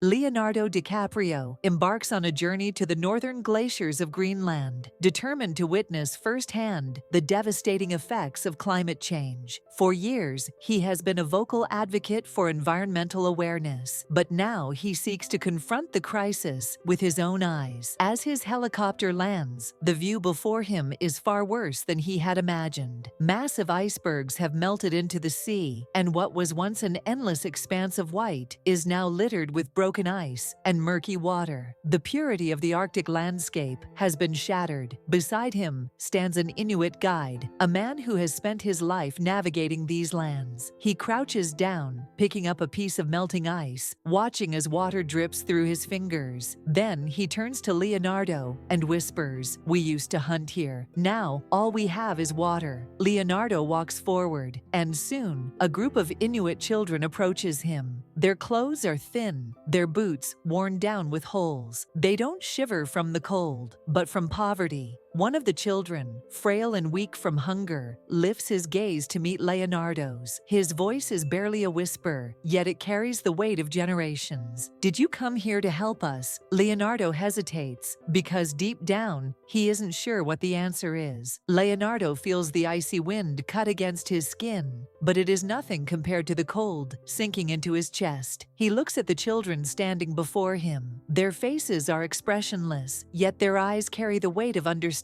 Leonardo DiCaprio embarks on a journey to the northern glaciers of Greenland, determined to witness firsthand the devastating effects of climate change. For years, he has been a vocal advocate for environmental awareness, but now he seeks to confront the crisis with his own eyes. As his helicopter lands, the view before him is far worse than he had imagined. Massive icebergs have melted into the sea, and what was once an endless expanse of white is now littered with broken ice and murky water. The purity of the Arctic landscape has been shattered. Beside him stands an Inuit guide, a man who has spent his life navigating these lands. He crouches down, picking up a piece of melting ice, watching as water drips through his fingers. Then he turns to Leonardo and whispers, "We used to hunt here. Now all we have is water." Leonardo walks forward, and soon a group of Inuit children approaches him. Their clothes are thin, their boots worn down with holes. They don't shiver from the cold, but from poverty. One of the children, frail and weak from hunger, lifts his gaze to meet Leonardo's. His voice is barely a whisper, yet it carries the weight of generations. "Did you come here to help us?" Leonardo hesitates, because deep down, he isn't sure what the answer is. Leonardo feels the icy wind cut against his skin, but it is nothing compared to the cold sinking into his chest. He looks at the children standing before him. Their faces are expressionless, yet their eyes carry the weight of understanding.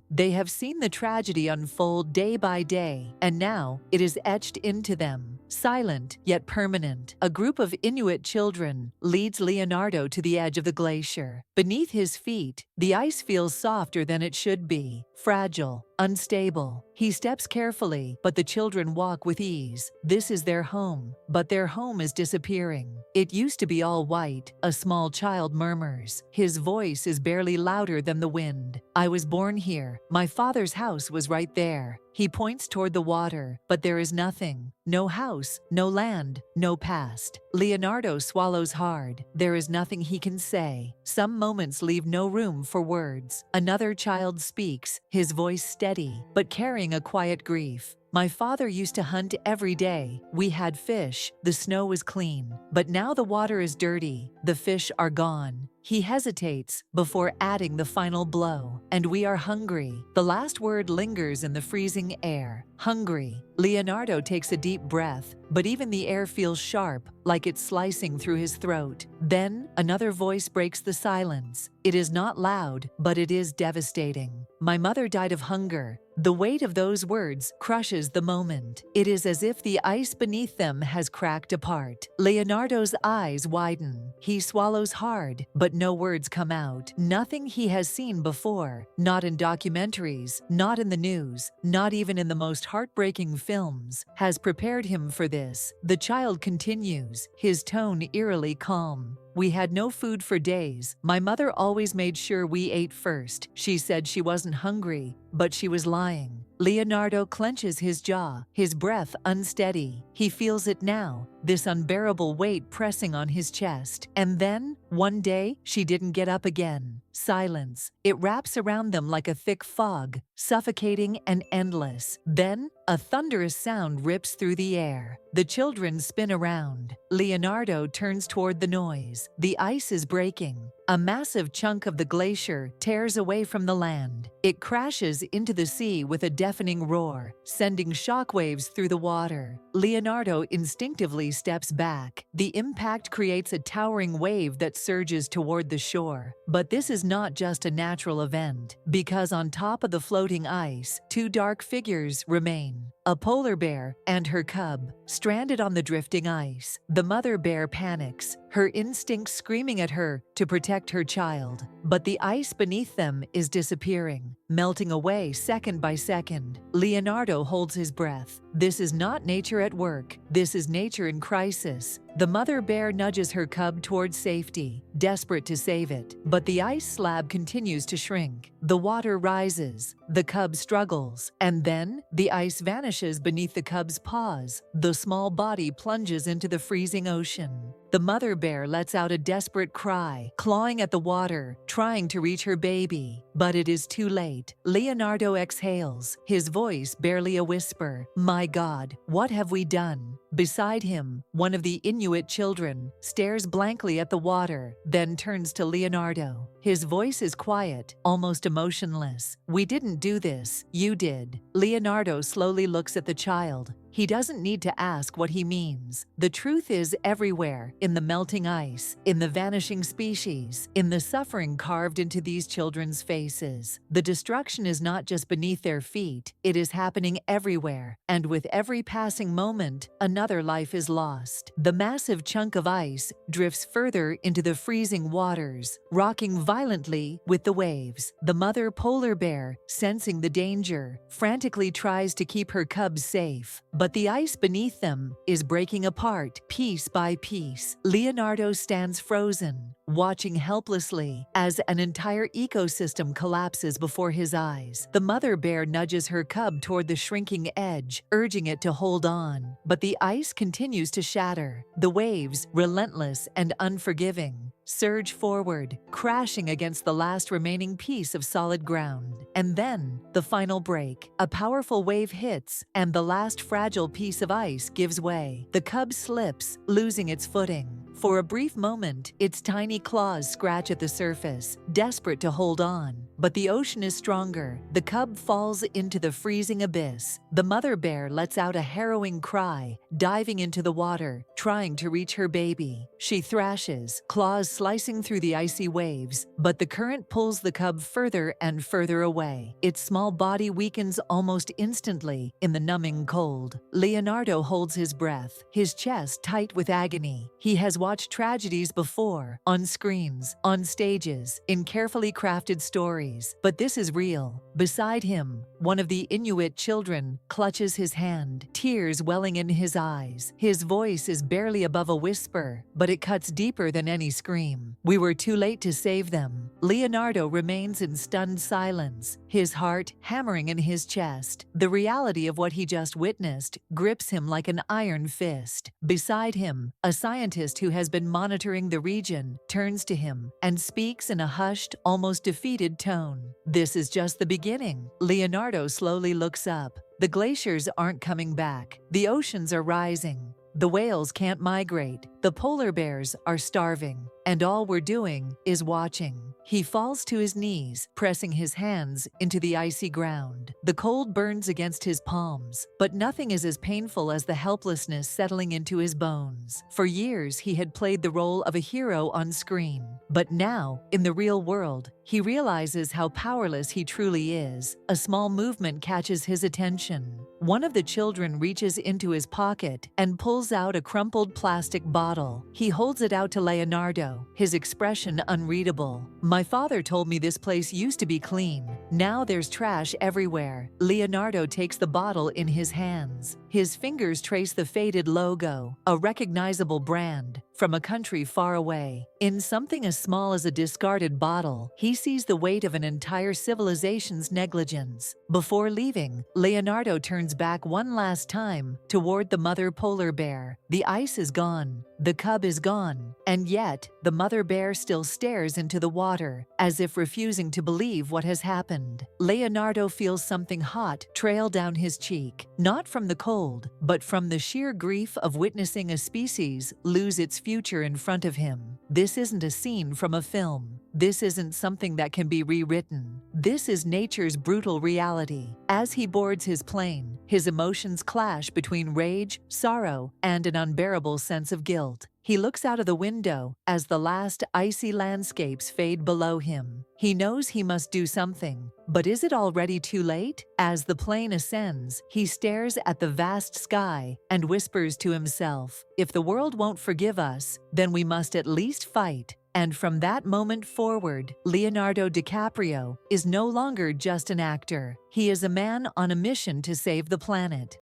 They have seen the tragedy unfold day by day, and now it is etched into them. Silent, yet permanent, a group of Inuit children leads Leonardo to the edge of the glacier. Beneath his feet, the ice feels softer than it should be, fragile, unstable. He steps carefully, but the children walk with ease. This is their home, but their home is disappearing. "It used to be all white," a small child murmurs. His voice is barely louder than the wind. "I was born here. My father's house was right there." He points toward the water, but there is nothing. No house, no land, no past. Leonardo swallows hard. There is nothing he can say. Some moments leave no room for words. Another child speaks, his voice steady, but carrying a quiet grief. "My father used to hunt every day. We had fish. The snow was clean. But now the water is dirty. The fish are gone." He hesitates before adding the final blow. "And we are hungry." The last word lingers in the freezing air. Hungry. Leonardo takes a deep breath, but even the air feels sharp, like it's slicing through his throat. Then, another voice breaks the silence. It is not loud, but it is devastating. "My mother died of hunger." The weight of those words crushes the moment. It is as if the ice beneath them has cracked apart. Leonardo's eyes widen. He swallows hard, but no words come out. Nothing he has seen before, not in documentaries, not in the news, not even in the most heartbreaking films, has prepared him for this. The child continues, his tone eerily calm. "We had no food for days. My mother always made sure we ate first. She said she wasn't hungry, but she was lying." Leonardo clenches his jaw, his breath unsteady. He feels it now, this unbearable weight pressing on his chest. And then, one day, she didn't get up again. Silence. It wraps around them like a thick fog, suffocating and endless. Then, a thunderous sound rips through the air. The children spin around. Leonardo turns toward the noise. The ice is breaking. A massive chunk of the glacier tears away from the land. It crashes into the sea with a deafening roar, sending shockwaves through the water. Leonardo instinctively steps back. The impact creates a towering wave that surges toward the shore. But this is not just a natural event, because on top of the floating ice, two dark figures remain. A polar bear and her cub, stranded on the drifting ice. The mother bear panics, her instincts screaming at her to protect her child. But the ice beneath them is disappearing, melting away second by second. Leonardo holds his breath. This is not nature at work. This is nature in crisis. The mother bear nudges her cub towards safety, desperate to save it. But the ice slab continues to shrink. The water rises. The cub struggles. And then, the ice vanishes beneath the cub's paws. The small body plunges into the freezing ocean. The mother bear lets out a desperate cry, clawing at the water, trying to reach her baby. But it is too late. Leonardo exhales, his voice barely a whisper. "My God, what have we done?" Beside him, one of the Inuit children stares blankly at the water, then turns to Leonardo. His voice is quiet, almost emotionless. "We didn't do this, you did." Leonardo slowly looks at the child. He doesn't need to ask what he means. The truth is everywhere, in the melting ice, in the vanishing species, in the suffering carved into these children's faces. The destruction is not just beneath their feet, it is happening everywhere, and with every passing moment, another life is lost. The massive chunk of ice drifts further into the freezing waters, rocking violently with the waves. The mother polar bear, sensing the danger, frantically tries to keep her cubs safe. But the ice beneath them is breaking apart piece by piece. Leonardo stands frozen, watching helplessly as an entire ecosystem collapses before his eyes. The mother bear nudges her cub toward the shrinking edge, urging it to hold on. But the ice continues to shatter. The waves, relentless and unforgiving, surge forward, crashing against the last remaining piece of solid ground. And then, the final break. A powerful wave hits, and the last fragile piece of ice gives way. The cub slips, losing its footing. For a brief moment, its tiny claws scratch at the surface, desperate to hold on. But the ocean is stronger. The cub falls into the freezing abyss. The mother bear lets out a harrowing cry, diving into the water, trying to reach her baby. She thrashes, claws slicing through the icy waves, but the current pulls the cub further and further away. Its small body weakens almost instantly in the numbing cold. Leonardo holds his breath, his chest tight with agony. He has watched tragedies before, on screens, on stages, in carefully crafted stories. But this is real. Beside him, one of the Inuit children clutches his hand, tears welling in his eyes. His voice is barely above a whisper, but it cuts deeper than any scream. "We were too late to save them." Leonardo remains in stunned silence, his heart hammering in his chest. The reality of what he just witnessed grips him like an iron fist. Beside him, a scientist who has been monitoring the region turns to him and speaks in a hushed, almost defeated tone. "This is just the beginning." Leonardo slowly looks up. The glaciers aren't coming back. The oceans are rising. The whales can't migrate. The polar bears are starving. And all we're doing is watching. He falls to his knees, pressing his hands into the icy ground. The cold burns against his palms, but nothing is as painful as the helplessness settling into his bones. For years, he had played the role of a hero on screen. But now, in the real world, he realizes how powerless he truly is. A small movement catches his attention. One of the children reaches into his pocket and pulls out a crumpled plastic bottle. He holds it out to Leonardo, his expression unreadable. "My father told me this place used to be clean. Now there's trash everywhere." Leonardo takes the bottle in his hands. His fingers trace the faded logo, a recognizable brand, from a country far away. In something as small as a discarded bottle, he sees the weight of an entire civilization's negligence. Before leaving, Leonardo turns back one last time toward the mother polar bear. The ice is gone, the cub is gone, and yet the mother bear still stares into the water, as if refusing to believe what has happened. Leonardo feels something hot trail down his cheek, not from the cold, but from the sheer grief of witnessing a species lose its future in front of him. This isn't a scene from a film. This isn't something that can be rewritten. This is nature's brutal reality. As he boards his plane, his emotions clash between rage, sorrow, and an unbearable sense of guilt. He looks out of the window as the last icy landscapes fade below him. He knows he must do something, but is it already too late? As the plane ascends, he stares at the vast sky and whispers to himself, "If the world won't forgive us, then we must at least fight." And from that moment forward, Leonardo DiCaprio is no longer just an actor. He is a man on a mission to save the planet.